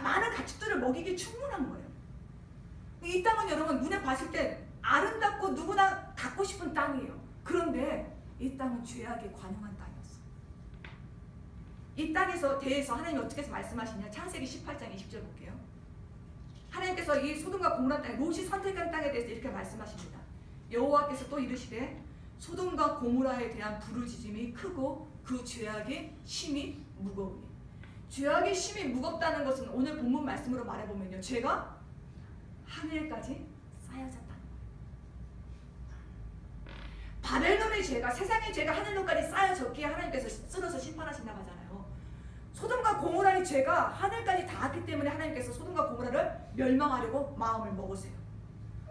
많은 가축들을 먹이기 충분한 거예요. 이 땅은 여러분 눈에 봤을 때 아름답고 누구나 갖고 싶은 땅이에요. 그런데 이 땅은 죄악에 관영한 땅이었어요. 이 땅에서 대해서 하나님이 어떻게 해서 말씀하시냐. 창세기 18장 20절 볼게요. 하나님께서 이 소돔과 고모라 땅, 롯이 선택한 땅에 대해서 이렇게 말씀하십니다. 여호와께서 또 이르시되 소돔과 고모라에 대한 부르짖음이 크고 그 죄악이 심히 무거우니. 죄악이 심히 무겁다는 것은 오늘 본문 말씀으로 말해보면요, 죄가 하늘까지 쌓여졌다는 거예요. 바벨론의 죄가, 세상의 죄가 하늘로까지 쌓여졌기에 하나님께서 쓸어서 심판하신다고 하잖아요. 소돔과 고모라의 죄가 하늘까지 닿았기 때문에 하나님께서 소돔과 고모라를 멸망하려고 마음을 먹으세요.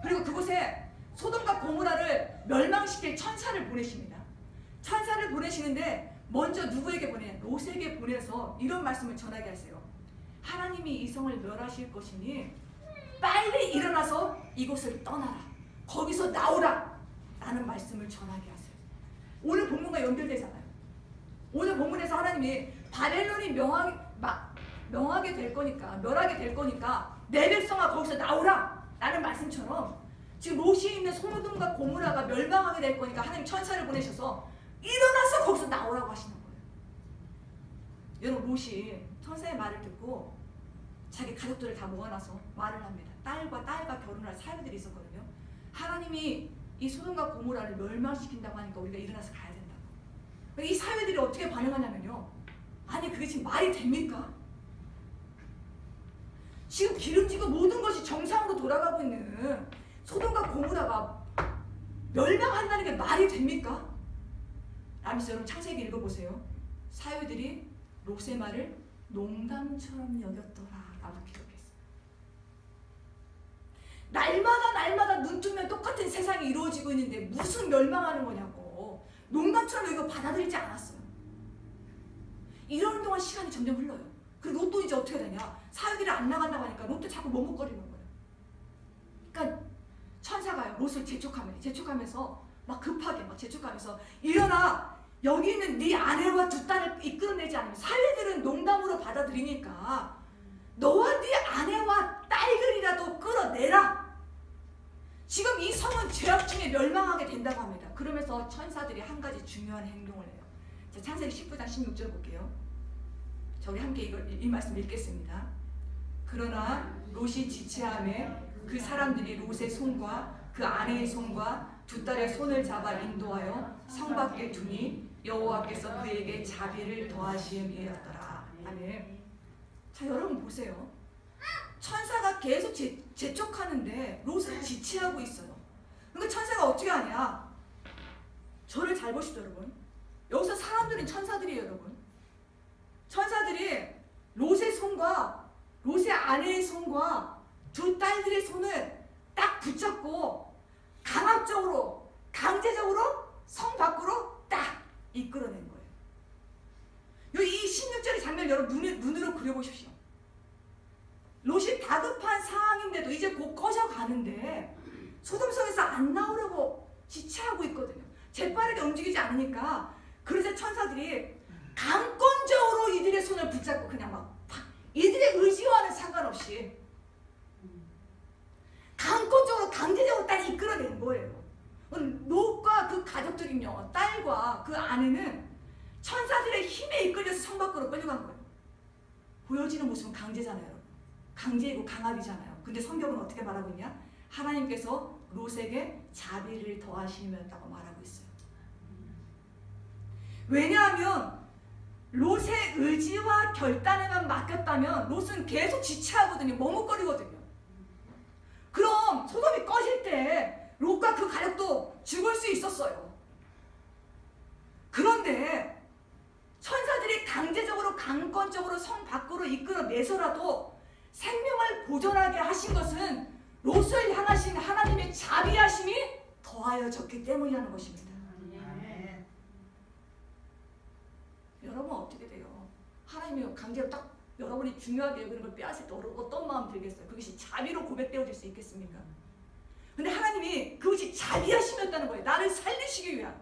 그리고 그곳에 소돔과 고모라를 멸망시킬 천사를 보내십니다. 천사를 보내시는데 먼저 누구에게 보내냐? 롯에게 보내서 이런 말씀을 전하게 하세요. 하나님이 이 성을 멸하실 것이니 빨리 일어나서 이곳을 떠나라. 거기서 나오라. 라는 말씀을 전하게 하세요. 오늘 본문과 연결되잖아요. 오늘 본문에서 하나님이 바벨론이 멸하게 될 거니까 내 백성아 거기서 나오라. 라는 말씀처럼 지금 롯이 있는 소돔과 고모라가 멸망하게 될 거니까 하나님 천사를 보내셔서 일어나서 거기서 나오라고 하시는 거예요. 여러분, 롯이 천사의 말을 듣고 자기 가족들을 다 모아놔서 말을 합니다. 딸과 결혼할 사유들이 있었거든요. 하나님이 이 소돔과 고모라를 멸망시킨다고 하니까 우리가 일어나서 가야 된다고. 이 사유들이 어떻게 반응하냐면요, 아니 그게 지금 말이 됩니까? 지금 기름지고 모든 것이 정상으로 돌아가고 있는 소돔과 고모라가 멸망한다는 게 말이 됩니까? 라면서 여러분 창세기 읽어보세요. 사유들이 롯의 말을 농담처럼 여겼더라 라고 기록했어요. 날마다 눈 뜨면 똑같은 세상이 이루어지고 있는데 무슨 멸망하는 거냐고 농담처럼 여기고 받아들이지 않았어요. 이러는 동안 시간이 점점 흘러요. 그리고 롯도 이제 어떻게 되냐, 사유들이 안 나간다고 하니까 롯도 자꾸 머뭇거리는 거예요. 그러니까 천사가요 롯을 재촉하면서 막 급하게 막 재촉하면서 일어나, 여기 있는 네 아내와 두 딸을 이끌어내지 않으면 사위들은 농담으로 받아들이니까 너와 네 아내와 딸들이라도 끌어내라. 지금 이 성은 죄악 중에 멸망하게 된다고 합니다. 그러면서 천사들이 한 가지 중요한 행동을 해요. 자, 창세기 19장 16절 볼게요. 자, 우리 함께 이 말씀 읽겠습니다. 그러나 롯이 지체함에 그 사람들이 롯의 손과 그 아내의 손과 두 딸의 손을 잡아 인도하여 성 밖에 두니 여호와께서 그에게 자비를 더하심이었더라. 아멘. 자, 여러분 보세요. 천사가 계속 재촉하는데 롯은 지체하고 있어요. 그러니까 천사가 어떻게 하냐? 저를 잘 보시죠, 여러분. 여기서 사람들은 천사들이에요, 여러분. 천사들이 롯의 손과 롯의 아내의 손과 두 딸들의 손을 딱 붙잡고 강압적으로, 강제적으로 성 밖으로 딱 이끌어낸 거예요. 이 16절의 장면 여러분 눈으로 그려보십시오. 롯이 다급한 상황인데도 이제 곧 꺼져가는데 소돔성에서 안 나오려고 지체하고 있거든요. 재빠르게 움직이지 않으니까. 그래서 천사들이 강권적으로 이들의 손을 붙잡고 그냥 막 이들의 의지와는 상관없이 강권적으로 강제적으로 딱 이끌어낸 거예요. 롯과 그 가족들은요, 딸과 그 아내는 천사들의 힘에 이끌려서 성 밖으로 끌려간 거예요. 보여지는 모습은 강제잖아요, 여러분. 강제이고 강압이잖아요. 근데 성경은 어떻게 말하고 있냐? 하나님께서 롯에게 자비를 더하시면다고 말하고 있어요. 왜냐하면 롯의 의지와 결단에만 맡겼다면 롯은 계속 지체하거든요. 머뭇거리거든요. 그럼 소돔이 꺼질 때 롯과 그 가족도 죽을 수 있었어요. 그런데 천사들이 강제적으로 강권적으로 성 밖으로 이끌어내서라도 생명을 보존하게 하신 것은 롯을 향하신 하나님의 자비하심이 더하여졌기 때문이라는 것입니다. 여러분 어떻게 돼요? 하나님이 강제로 딱 여러분이 중요하게 여기는 걸 빼앗을 때 어떤 마음 들겠어요? 그것이 자비로 고백되어질 수 있겠습니까? 근데 하나님이 그것이 자비하심이었다는 거예요. 나를 살리시기 위한.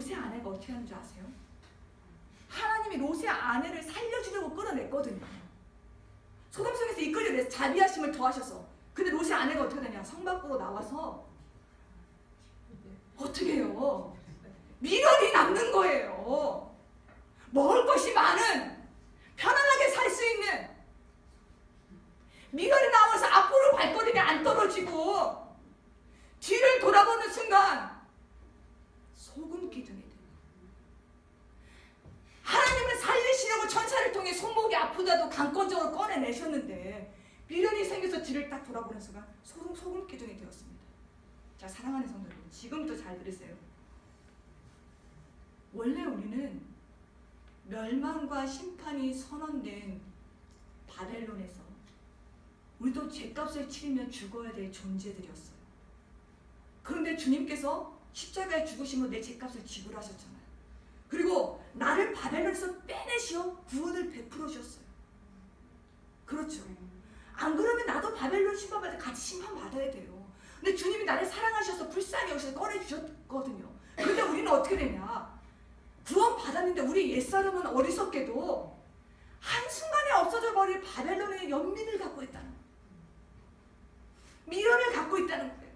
롯의 아내가 어떻게 하는 줄 아세요? 하나님이 롯의 아내를 살려주려고 끌어냈거든요. 소돔 성에서 이끌려내서 자비하심을 더하셔서. 근데 롯의 아내가 어떻게 되냐? 성 밖으로 나와서 어떻게 해요? 미련이 남는 거예요. 먹을 것이 많은, 편안하게 살 수 있는, 미련이 남아서 앞으로 발걸음이 안 떨어지고 뒤를 돌아보는 순간 소금 기둥이 돼요. 하나님을 살리시려고 천사를 통해 손목이 아프다도 강권적으로 꺼내내셨는데 미련이 생겨서 뒤를 딱 돌아보는 순간 소금 기둥이 되었습니다. 자, 사랑하는 성도 여러분, 지금부터 잘 들으세요. 원래 우리는 멸망과 심판이 선언된 바벨론에서 우리도 죗값을 치르며 죽어야 될 존재들이었어요. 그런데 주님께서 십자가에 죽으심으로 내 죗값을 지불하셨잖아요. 그리고 나를 바벨론에서 빼내시어 구원을 베풀어 주셨어요. 그렇죠. 안 그러면 나도 바벨론 심판받아 같이 심판받아야 돼요. 근데 주님이 나를 사랑하셔서 불쌍히 여기서 꺼내주셨거든요. 그런데 우리는 어떻게 되냐? 구원 받았는데 우리 옛사람은 어리석게도 한순간에 없어져 버릴 바벨론의 연민을 갖고 있다는 거예요. 미련을 갖고 있다는 거예요.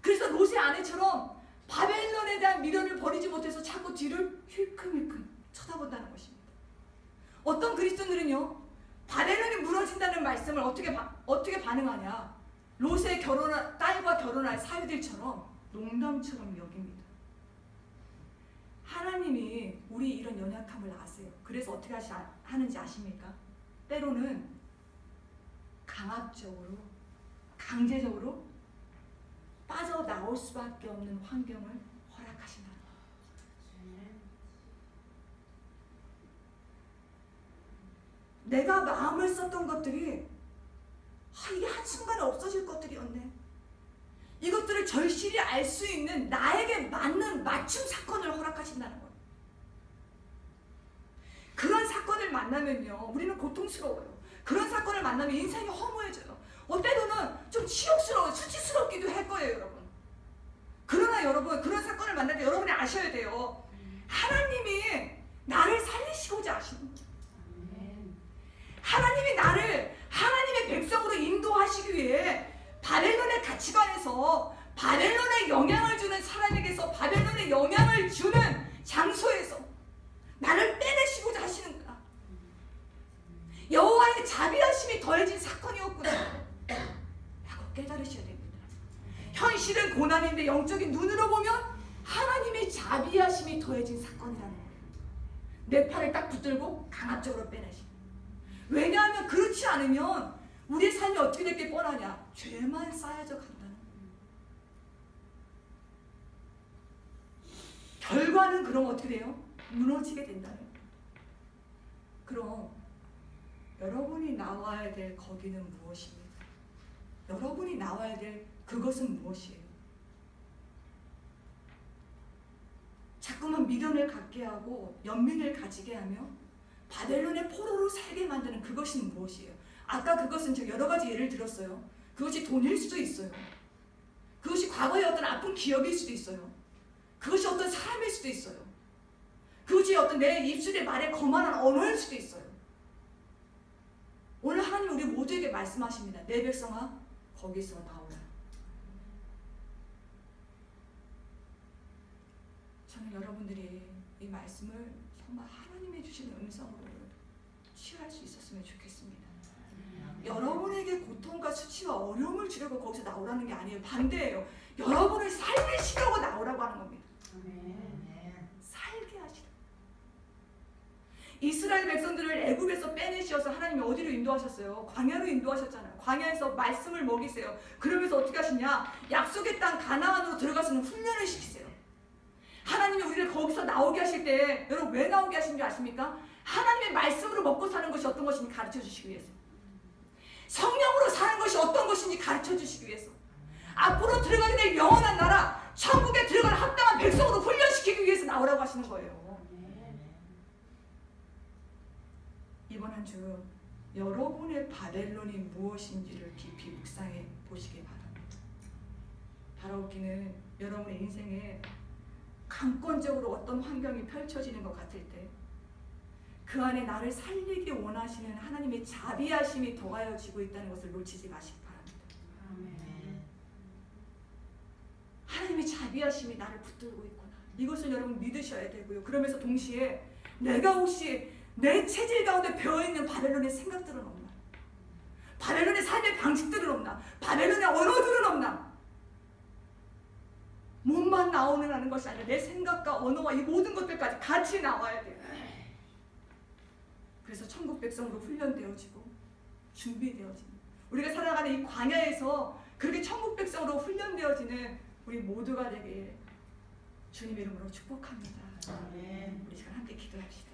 그래서 롯의 아내처럼 바벨론에 대한 미련을 버리지 못해서 자꾸 뒤를 힐끔힐끔 쳐다본다는 것입니다. 어떤 그리스도인들은요, 바벨론이 무너진다는 말씀을 어떻게 반응하냐? 롯의 딸과 결혼할 사유들처럼 농담처럼 여깁니다. 하나님이 우리 이런 연약함을 아세요. 그래서 어떻게 하는지 아십니까? 때로는 강압적으로, 강제적으로 빠져나올 수밖에 없는 환경을 허락하신다는 거예요. 내가 마음을 썼던 것들이 이게 한순간에 없어질 것들이었네. 이것들을 절실히 알 수 있는 나에게 맞는 맞춤 사건을 허락하신다는 거예요. 그런 사건을 만나면요, 우리는 고통스러워요. 그런 사건을 만나면 인생이 허무해져요. 때로는 좀 치욕스러워요. 수치스럽기도 할 거예요, 여러분. 그러나 여러분, 그런 사건을 만날 때 여러분이 아셔야 돼요. 하나님이 나를 살리시고자 하시는 거예요. 하나님이 나를 하나님의 백성으로 인도하시기 위해 바벨론의 가치관에서, 바벨론에 영향을 주는 사람에게서, 바벨론에 영향을 주는 장소에서 나를 빼내시고자 하시는구나. 여호와의 자비하심이 더해진 사건이었구나 라고 깨달으셔야 됩니다. 현실은 고난인데 영적인 눈으로 보면 하나님의 자비하심이 더해진 사건이라는 거예요. 내 팔을 딱 붙들고 강압적으로 빼내시. 왜냐하면 그렇지 않으면 우리의 삶이 어떻게 될 게 뻔하냐? 죄만 쌓여져 간다는 거예요. 결과는 그럼 어떻게 돼요? 무너지게 된다는 거예요. 그럼 여러분이 나와야 될 거기는 무엇입니까? 여러분이 나와야 될 그것은 무엇이에요? 자꾸만 미련을 갖게 하고 연민을 가지게 하며 바벨론의 포로로 살게 만드는 그것은 무엇이에요? 아까 그것은 제가 여러 가지 예를 들었어요. 그것이 돈일 수도 있어요. 그것이 과거의 어떤 아픈 기억일 수도 있어요. 그것이 어떤 사람일 수도 있어요. 그것이 어떤 내 입술의 말에 거만한 언어일 수도 있어요. 오늘 하나님 우리 모두에게 말씀하십니다. 내 백성아, 거기서 나오라. 저는 여러분들이 이 말씀을 정말 하나님이 주시는 음성으로 취할 수 있었으면 좋겠습니다. 여러분에게 고통과 수치와 어려움을 주려고 거기서 나오라는 게 아니에요. 반대예요. 여러분을 살리시려고 나오라고 하는 겁니다. 살게 하시라. 이스라엘 백성들을 애굽에서 빼내셔서 하나님이 어디로 인도하셨어요? 광야로 인도하셨잖아요. 광야에서 말씀을 먹이세요. 그러면서 어떻게 하시냐? 약속의 땅 가나안으로 들어가서는 훈련을 시키세요. 하나님이 우리를 거기서 나오게 하실 때 여러분 왜 나오게 하신 줄 아십니까? 하나님의 말씀으로 먹고 사는 것이 어떤 것인지 가르쳐 주시기 위해서. 성령으로 사는 것이 어떤 것인지 가르쳐 주시기 위해서. 앞으로 들어가게 될 영원한 나라, 천국에 들어갈 합당한 백성으로 훈련시키기 위해서 나오라고 하시는 거예요. 이번 한 주 여러분의 바벨론이 무엇인지를 깊이 묵상해 보시기 바랍니다. 바라옵기는 여러분의 인생에 강권적으로 어떤 환경이 펼쳐지는 것 같을 때 그 안에 나를 살리기 원하시는 하나님의 자비하심이 더하여지고 있다는 것을 놓치지 마시기 바랍니다. 아멘. 하나님의 자비하심이 나를 붙들고 있구나. 이것을 여러분 믿으셔야 되고요. 그러면서 동시에 내가 혹시 내 체질 가운데 배어있는 바벨론의 생각들은 없나? 바벨론의 삶의 방식들은 없나? 바벨론의 언어들은 없나? 몸만 나오는 것이 아니라 내 생각과 언어와 이 모든 것들까지 같이 나와야 돼요. 그래서 천국 백성으로 훈련되어지고 준비되어지는, 우리가 살아가는 이 광야에서 그렇게 천국 백성으로 훈련되어지는 우리 모두가 되길 주님의 이름으로 축복합니다. 아멘. 우리 시간 함께 기도합시다.